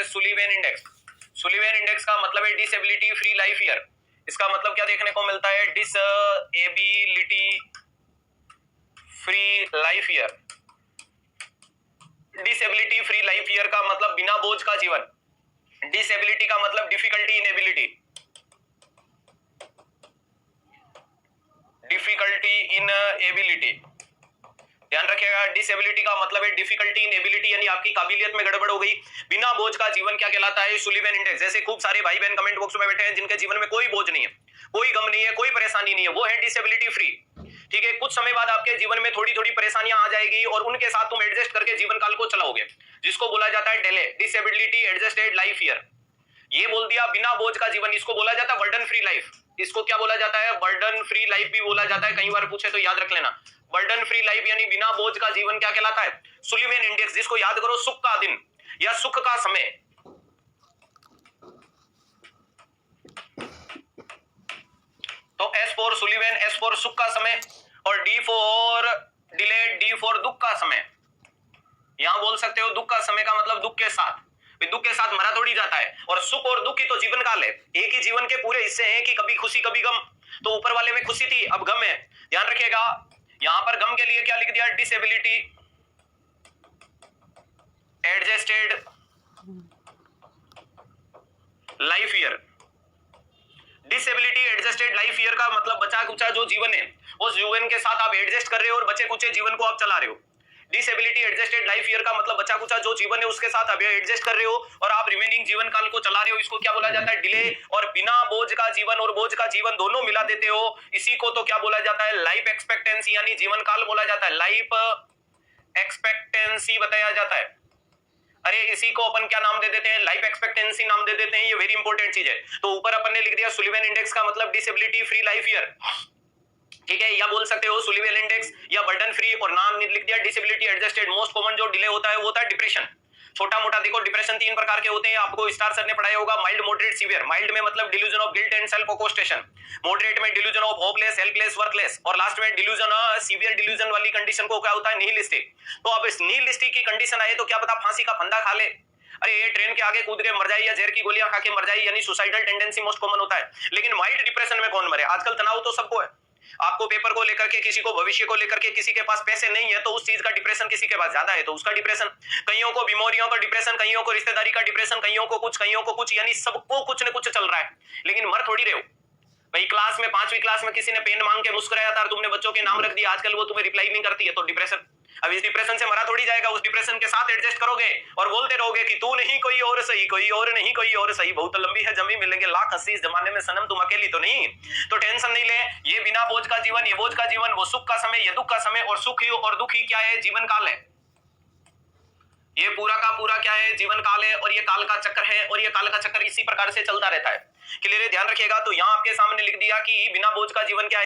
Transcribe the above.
सुलिवेन index. सुलिवेन index का मतलब है डिसेबिलिटी फ्री लाइफ ईयर। इसका मतलब क्या देखने को मिलता है? Disability free life year. Disability free life year का मतलब बिना बोझ का जीवन। डिसेबिलिटी का मतलब difficulty in ability. Difficulty in ability, ध्यान रखिएगा। डिसेबिलिटी का मतलब है डिफिकल्टी इन एबिलिटी, यानी आपकी काबिलियत में गड़बड़ हो गई। बिना बोझ का जीवन क्या कहलाता है? सुलिवेन इंडेक्स। जैसे खूब सारे भाई बहन कमेंट बॉक्स में बैठे हैं जिनके जीवन में कोई बोझ नहीं है, कोई गम नहीं है, कोई परेशानी नहीं है, वो है डिसेबिलिटी फ्री। ठीक है, कुछ समय बाद आपके जीवन में थोड़ी थोड़ी परेशानियां आ जाएगी और उनके साथ तुम एडजस्ट करके जीवन काल को चलाओगे, जिसको बोला जाता है डेले, डिसेबिलिटी एडजस्टेड लाइफ ईयर। ये बोल दिया बिना बोझ का जीवन, इसको बोला जाता है बर्डन फ्री लाइफ। इसको क्या बोला जाता है? बर्डन फ्री लाइफ भी बोला जाता है। कई बार पूछे तो याद रख लेना, बर्डन फ्री लाइफ यानी बिना बोझ का जीवन क्या कहलाता है? सुलिवेन इंडेक्स, जिसको याद करो सुख का दिन या सुख का समय। तो एस फॉर सुलिवेन, एस फॉर सुख का समय, और D for delayed, D for दुख का समय। यहां बोल सकते हो दुख का समय का मतलब दुख के साथ, दुख के साथ मरा थोड़ी जाता है। और सुख और दुख की तो जीवन काल है, एक ही जीवन के पूरे हिस्से हैं कि कभी खुशी कभी गम। तो ऊपर वाले में खुशी थी, अब गम है। ध्यान रखिएगा, यहां पर गम के लिए क्या लिख दिया? Disability adjusted life year. Disability adjusted life year का मतलब बचा कुचा जो जीवन है, उस जीवन के साथ आप एडजस्ट कर रहे हो और बचे कुचे जीवन को आप चला रहे हो। डिसेबिलिटी एडजस्टेड लाइफ ईयर का मतलब बचा कुचा जो जीवन है उसके साथ आप एडजस्ट कर रहे हो और आप रिमेनिंग जीवन काल को चला रहे हो। इसको क्या बोला जाता है? डिले। और बिना बोझ का जीवन और बोझ का जीवन दोनों मिला देते हो, इसी को तो क्या बोला जाता है? लाइफ एक्सपेक्टेंसी यानी जीवन काल बोला जाता है। लाइफ एक्सपेक्टेंसी बताया जाता है। अरे इसी को अपन क्या नाम दे देते हैं? लाइफ एक्सपेक्टेंसी नाम दे देते हैं। ये वेरी इंपॉर्टेंट चीज है। तो ऊपर अपन ने लिख दिया सुलिवेन इंडेक्स का मतलब डिसेबिलिटी फ्री लाइफ ईयर। ठीक है, या बोल सकते हो सुलिवेन इंडेक्स या बर्डन फ्री, और नाम लिख दिया डिसेबिलिटी एडजस्टेड। मोस्ट कॉमन जो डिले होता है वो होता है डिप्रेशन। छोटा मोटा देखो, डिप्रेशन 3 प्रकार के होते हैं, आपको स्टार सर ने पढ़ाया होगा। Mild, moderate, severe. माइल्ड में मतलब delusion of guilt and self accusation, moderate में delusion of hopeless, helpless, worthless, और लास्ट में डिल्यूजन, सीवियर डिल्यूजन वाली कंडीशन को क्या होता है? निहिलिस्टिक। तो अब इस निहिलिस्टिक की कंडीशन आए तो क्या पता फांसी का फंदा खा ले, अरे ये ट्रेन के आगे कूद के मर जाए, या जहर की गोलियां खा के मर जाए, यानी सुसाइडल टेंडेंसी मोस्ट कॉमन होता है। लेकिन माइल्ड डिप्रेशन में कौन मरे? आजकल तनाव तो सबको है, आपको पेपर को लेकर के, किसी को भविष्य को लेकर के, किसी के पास पैसे नहीं है तो उस चीज का डिप्रेशन, किसी के पास ज्यादा है तो उसका डिप्रेशन, कईयों को बीमारियों का डिप्रेशन, कईयों को रिश्तेदारी का डिप्रेशन, कईयों को कुछ, यानी सबको कुछ न कुछ चल रहा है। लेकिन मर थोड़ी रहे हो भाई। क्लास में 5वीं क्लास में किसी ने पेन मांग के मुस्कुराया था और तुमने बच्चों के नाम रख दिया, आजकल वो तुम्हें रिप्लाई नहीं करती है, तो डिप्रेशन। अब इस डिप्रेशन से मरा थोड़ी जाएगा, उस डिप्रेशन के साथ एडजस्ट करोगे और बोलते रहोगे कि तू नहीं कोई और सही, कोई और नहीं कोई और सही, बहुत लंबी है जमी, मिलेंगे लाख हंसी इस जमाने में सनम, तुम अकेली तो नहीं। तो टेंशन नहीं ले, ये बिना बोझ का जीवन, ये बोझ का जीवन, वो सुख का समय, ये दुख का समय, और सुख ही और दुख ही क्या है? जीवन काल है। ये पूरा का पूरा क्या है? जीवन काल है, और ये काल का चक्र है, और ये काल का चक्र इसी प्रकार से चलता रहता है। क्लियर है? ध्यान रखिएगा। तो यहाँ आपके सामने लिख दिया कि बिना बोझ का जीवन क्या है?